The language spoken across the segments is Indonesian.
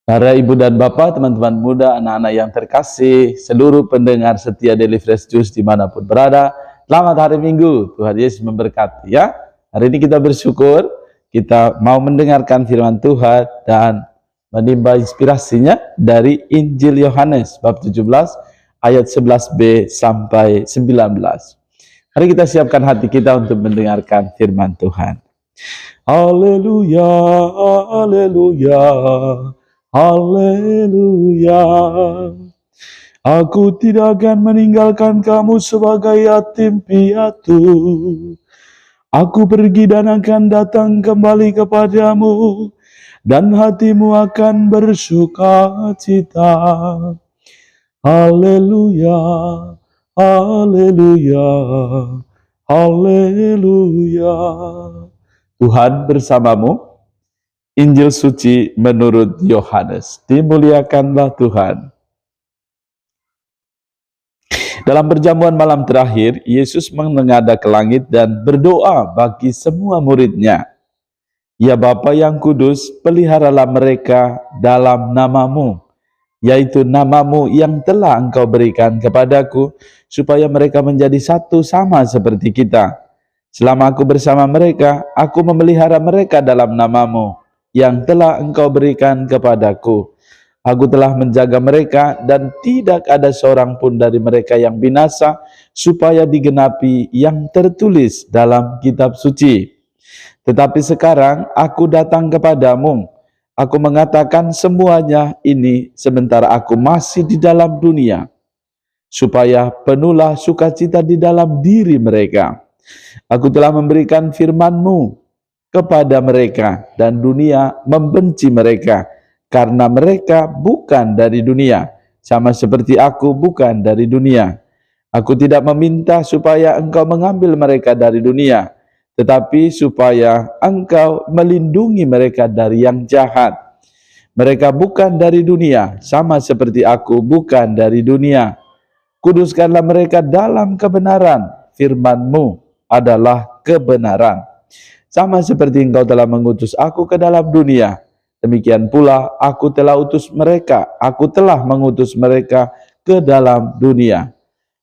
Para ibu dan bapak, teman-teman muda, anak-anak yang terkasih, seluruh pendengar setia Daily Fresh Juice dimanapun berada, selamat hari Minggu, Tuhan Yesus memberkati ya. Hari ini kita bersyukur, kita mau mendengarkan firman Tuhan dan menimba inspirasinya dari Injil Yohanes bab 17 ayat 11b sampai 19. Mari kita siapkan hati kita untuk mendengarkan firman Tuhan. Haleluya, haleluya, haleluya. Aku tidak akan meninggalkan kamu sebagai yatim piatu. Aku pergi dan akan datang kembali kepadamu, dan hatimu akan bersuka cita. Haleluya, haleluya, haleluya. Tuhan bersamamu. Injil suci menurut Yohanes. Dimuliakanlah Tuhan. Dalam perjamuan malam terakhir, Yesus menengadah ke langit dan berdoa bagi semua muridnya. Ya Bapa yang kudus, peliharalah mereka dalam namamu, yaitu namamu yang telah Engkau berikan kepadaku, supaya mereka menjadi satu sama seperti kita. Selama aku bersama mereka, aku memelihara mereka dalam namamu yang telah Engkau berikan kepadaku. Aku telah menjaga mereka, dan tidak ada seorang pun dari mereka yang binasa, supaya digenapi yang tertulis dalam kitab suci. Tetapi sekarang aku datang kepadamu. Aku mengatakan semuanya ini sementara aku masih di dalam dunia, supaya penuhlah sukacita di dalam diri mereka. Aku telah memberikan firman-Mu kepada mereka, dan dunia membenci mereka, karena mereka bukan dari dunia, sama seperti aku bukan dari dunia. Aku tidak meminta supaya Engkau mengambil mereka dari dunia, tetapi supaya Engkau melindungi mereka dari yang jahat. Mereka bukan dari dunia, sama seperti aku bukan dari dunia. Kuduskanlah mereka dalam kebenaran, firman-Mu adalah kebenaran. Sama seperti Engkau telah mengutus aku ke dalam dunia, demikian pula aku telah mengutus mereka ke dalam dunia.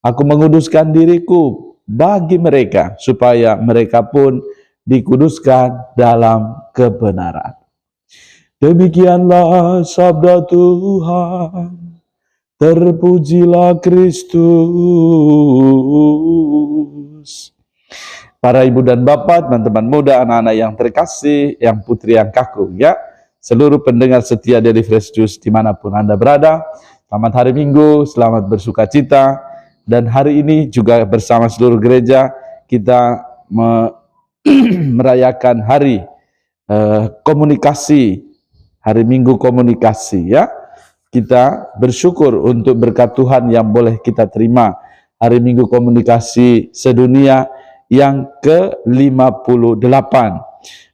Aku menguduskan diriku bagi mereka, supaya mereka pun dikuduskan dalam kebenaran. Demikianlah sabda Tuhan. Terpujilah Kristus. Para ibu dan bapak, teman-teman muda, anak-anak yang terkasih, yang putri yang kagum ya, seluruh pendengar setia Daily Fresh Juice dimanapun Anda berada, selamat hari Minggu, selamat bersuka cita. Dan hari ini juga bersama seluruh gereja kita merayakan hari komunikasi, hari Minggu komunikasi ya. Kita bersyukur untuk berkat Tuhan yang boleh kita terima hari Minggu komunikasi sedunia yang ke-58.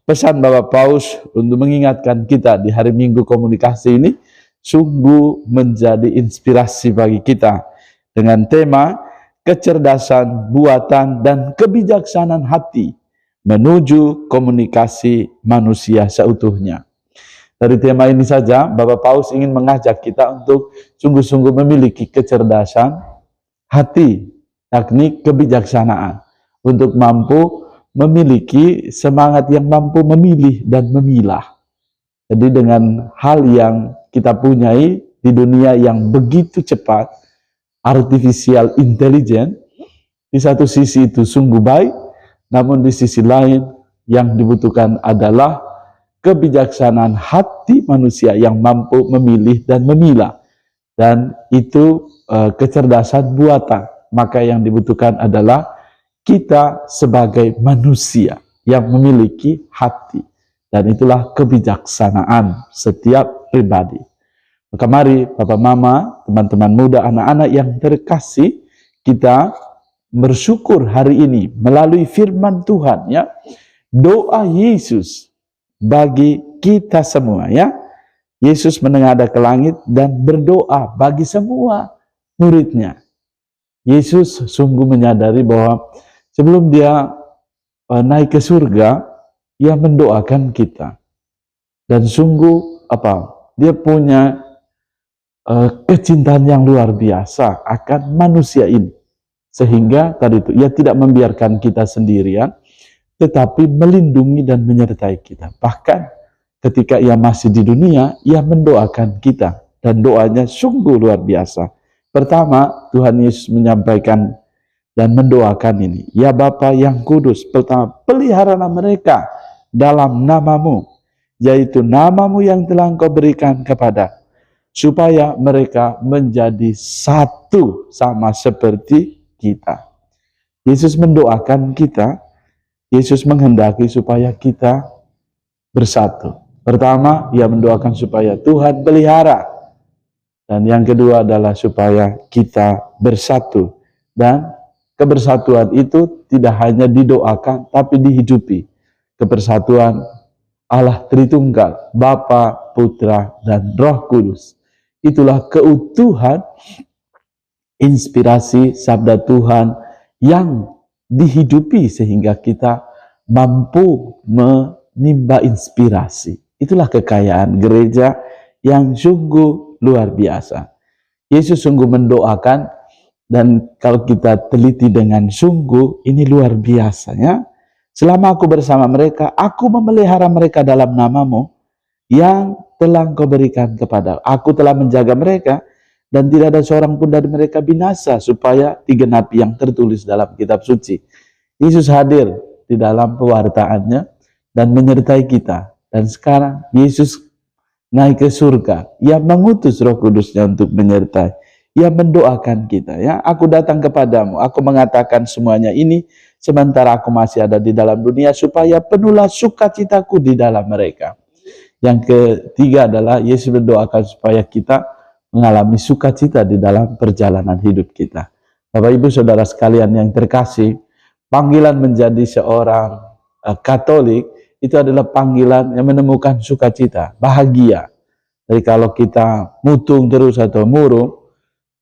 Pesan Bapak Paus untuk mengingatkan kita di hari Minggu komunikasi ini sungguh menjadi inspirasi bagi kita dengan tema kecerdasan buatan dan kebijaksanaan hati menuju komunikasi manusia seutuhnya. Dari tema ini saja, Bapak Paus ingin mengajak kita untuk sungguh-sungguh memiliki kecerdasan hati, yakni kebijaksanaan, untuk mampu memiliki semangat yang mampu memilih dan memilah. Jadi dengan hal yang kita punyai di dunia yang begitu cepat, artificial intelligence, di satu sisi itu sungguh baik, namun di sisi lain yang dibutuhkan adalah kebijaksanaan hati manusia yang mampu memilih dan memilah. Dan itu kecerdasan buatan. Maka yang dibutuhkan adalah kita sebagai manusia yang memiliki hati. Dan itulah kebijaksanaan setiap pribadi. Maka mari Bapak Mama, teman-teman muda, anak-anak yang terkasih, kita bersyukur hari ini melalui firman Tuhan ya. Doa Yesus bagi kita semua ya. Yesus menengadah ke langit dan berdoa bagi semua muridnya. Yesus sungguh menyadari bahwa sebelum dia naik ke surga, ia mendoakan kita. Dan sungguh dia punya kecintaan yang luar biasa akan manusia ini. Sehingga tadi itu, ia tidak membiarkan kita sendirian, tetapi melindungi dan menyertai kita. Bahkan ketika ia masih di dunia, ia mendoakan kita. Dan doanya sungguh luar biasa. Pertama, Tuhan Yesus menyampaikan dan mendoakan ini. Ya Bapa yang kudus, pertama, peliharalah mereka dalam namamu, yaitu namamu yang telah Engkau berikan kepada, supaya mereka menjadi satu sama seperti kita. Yesus mendoakan kita, Yesus menghendaki supaya kita bersatu. Pertama, ia mendoakan supaya Tuhan pelihara. Dan yang kedua adalah supaya kita bersatu. Dan kebersatuan itu tidak hanya didoakan, tapi dihidupi. Kebersatuan Allah Tritunggal, Bapa, Putra, dan Roh Kudus. Itulah keutuhan inspirasi sabda Tuhan yang dihidupi sehingga kita mampu menimba inspirasi. Itulah kekayaan gereja yang sungguh luar biasa. Yesus sungguh mendoakan, dan kalau kita teliti dengan sungguh, ini luar biasanya. Selama aku bersama mereka, aku memelihara mereka dalam namamu yang telah Engkau berikan kepada. Aku telah menjaga mereka, dan tidak ada seorang pun dari mereka binasa, supaya digenapi yang tertulis dalam kitab suci. Yesus hadir di dalam pewartaannya dan menyertai kita. Dan sekarang Yesus naik ke surga. Ia mengutus Roh Kudusnya untuk menyertai. Ia mendoakan kita, ya. Aku datang kepadamu, aku mengatakan semuanya ini sementara aku masih ada di dalam dunia, supaya penuhlah sukacitaku di dalam mereka. Yang ketiga adalah Yesus mendoakan supaya kita mengalami sukacita di dalam perjalanan hidup kita. Bapak Ibu Saudara sekalian yang terkasih, panggilan menjadi seorang Katolik itu adalah panggilan yang menemukan sukacita, bahagia. Jadi kalau kita mutung terus atau murung,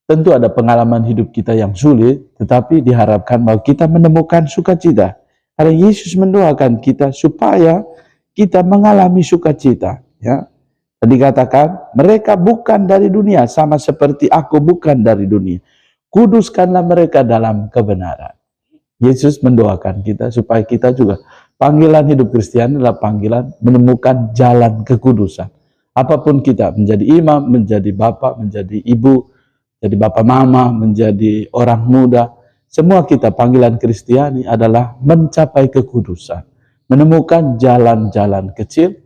tentu ada pengalaman hidup kita yang sulit, tetapi diharapkan bahwa kita menemukan sukacita. Karena Yesus mendoakan kita supaya kita mengalami sukacita. Ya. Dan dikatakan, mereka bukan dari dunia, sama seperti aku bukan dari dunia. Kuduskanlah mereka dalam kebenaran. Yesus mendoakan kita supaya kita juga, panggilan hidup Kristiani adalah panggilan menemukan jalan kekudusan. Apapun kita, menjadi imam, menjadi bapak, menjadi ibu, jadi bapak mama, menjadi orang muda, semua kita panggilan Kristiani adalah mencapai kekudusan. Menemukan jalan-jalan kecil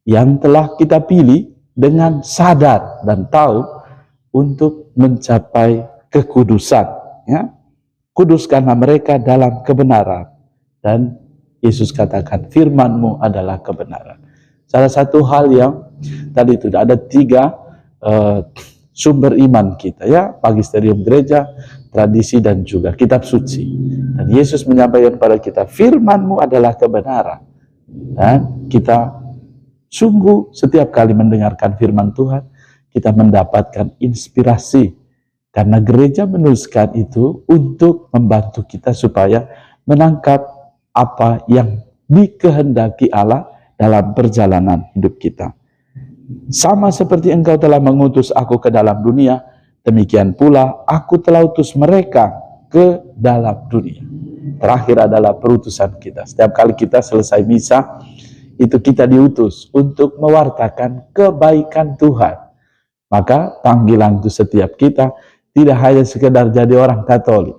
yang telah kita pilih dengan sadar dan tahu untuk mencapai kekudusan. Ya. Kuduskanlah mereka dalam kebenaran. Dan Yesus katakan, firman-Mu adalah kebenaran. Salah satu hal yang tadi itu ada 3 sumber iman kita, ya, magisterium gereja, tradisi, dan juga kitab suci. Dan Yesus menyampaikan kepada kita, firman-Mu adalah kebenaran. Dan kita sungguh setiap kali mendengarkan firman Tuhan, kita mendapatkan inspirasi. Karena gereja menuliskan itu untuk membantu kita supaya menangkap apa yang dikehendaki Allah dalam perjalanan hidup kita. Sama seperti Engkau telah mengutus aku ke dalam dunia, demikian pula aku telah utus mereka ke dalam dunia. Terakhir adalah perutusan kita. Setiap kali kita selesai misa, itu kita diutus untuk mewartakan kebaikan Tuhan. Maka panggilan itu setiap kita tidak hanya sekedar jadi orang Katolik,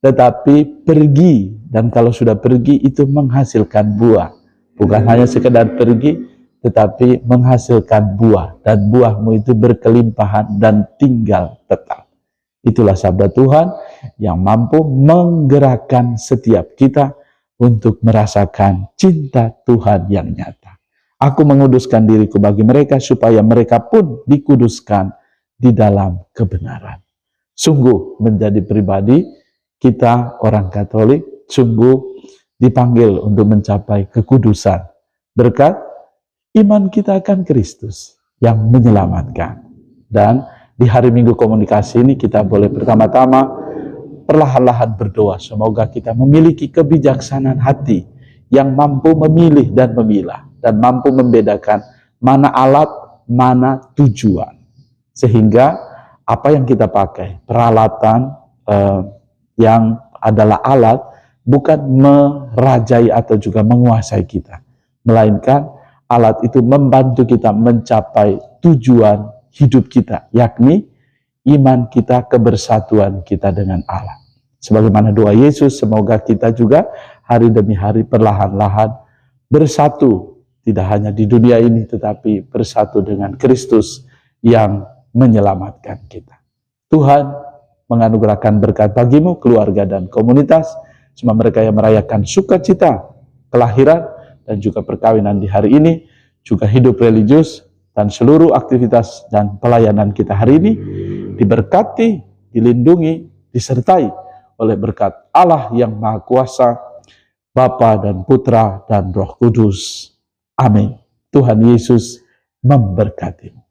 tetapi pergi, dan kalau sudah pergi itu menghasilkan buah. Bukan hanya sekedar pergi, tetapi menghasilkan buah, dan buahmu itu berkelimpahan dan tinggal tetap. Itulah sabda Tuhan yang mampu menggerakkan setiap kita untuk merasakan cinta Tuhan yang nyata. Aku menguduskan diriku bagi mereka supaya mereka pun dikuduskan di dalam kebenaran. Sungguh menjadi pribadi kita orang Katolik sungguh dipanggil untuk mencapai kekudusan berkat iman kita akan Kristus yang menyelamatkan. Dan di hari Minggu komunikasi ini kita boleh pertama-tama perlahan-lahan berdoa. Semoga kita memiliki kebijaksanaan hati yang mampu memilih dan memilah, dan mampu membedakan mana alat, mana tujuan. Sehingga apa yang kita pakai, peralatan yang adalah alat, bukan merajai atau juga menguasai kita, melainkan alat itu membantu kita mencapai tujuan hidup kita, yakni iman kita, kebersatuan kita dengan Allah. Sebagaimana doa Yesus, semoga kita juga hari demi hari perlahan-lahan bersatu, tidak hanya di dunia ini, tetapi bersatu dengan Kristus yang menyelamatkan kita. Tuhan menganugerahkan berkat bagimu, keluarga dan komunitas, semua mereka yang merayakan sukacita kelahiran dan juga perkawinan di hari ini, juga hidup religius dan seluruh aktivitas dan pelayanan kita hari ini diberkati, dilindungi, disertai oleh berkat Allah yang Maha Kuasa, Bapa dan Putra dan Roh Kudus. Amin. Tuhan Yesus memberkati.